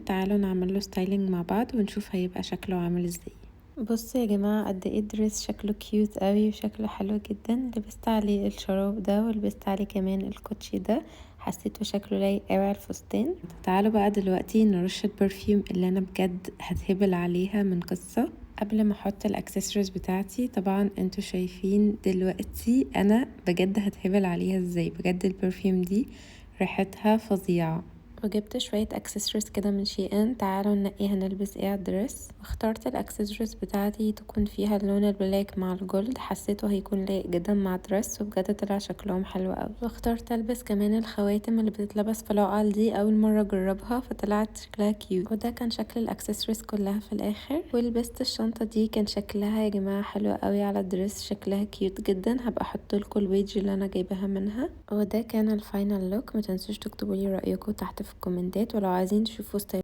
تعالوا نعمل له ستايلينج مع بعض ونشوف هيبقى شكله عامل ازاي. بصوا يا جماعة قد ايه الدريس شكله كيوت قوي وشكله حلو جدا. لبست عليه الشراب ده ولبست عليه كمان الكوتشي ده، حسيته شكله لايق قوي على الفستان. تعالوا بقى دلوقتي نرش البرفيوم اللي انا بجد هتهبل عليها من قصة. قبل ما احط الاكسسوارز بتاعتي طبعا انتوا شايفين دلوقتي انا بجد هتهبل عليها ازاي. بجد البرفيوم دي ريحتها فظيعة. وجبت شوية اكسسوارز كده من شي ان. تعالوا ننقي هنلبس ايه على الدرس. واخترت الاكسسوارز بتاعتي تكون فيها اللون البلاك مع الجولد، حسيته هيكون لايق جدا مع الدرس وبجد طلع شكلهم حلو قوي. واخترت البس كمان الخواتم اللي بتتلبس في العقل دي، اول مرة اجربها فطلعت شكلها كيوت. وده كان شكل الاكسسوارز كلها في الاخر. ولبست الشنطة دي كان شكلها يا جماعة حلو قوي على الدرس، شكلها كيوت جدا. هبقى احط لكم البيج اللي انا جايباها منها. وده كان الفاينل لوك. ما تنسوش تكتبوا لي رأيكم تحت في الكومنتات، ولو عايزين تشوفوا ستايل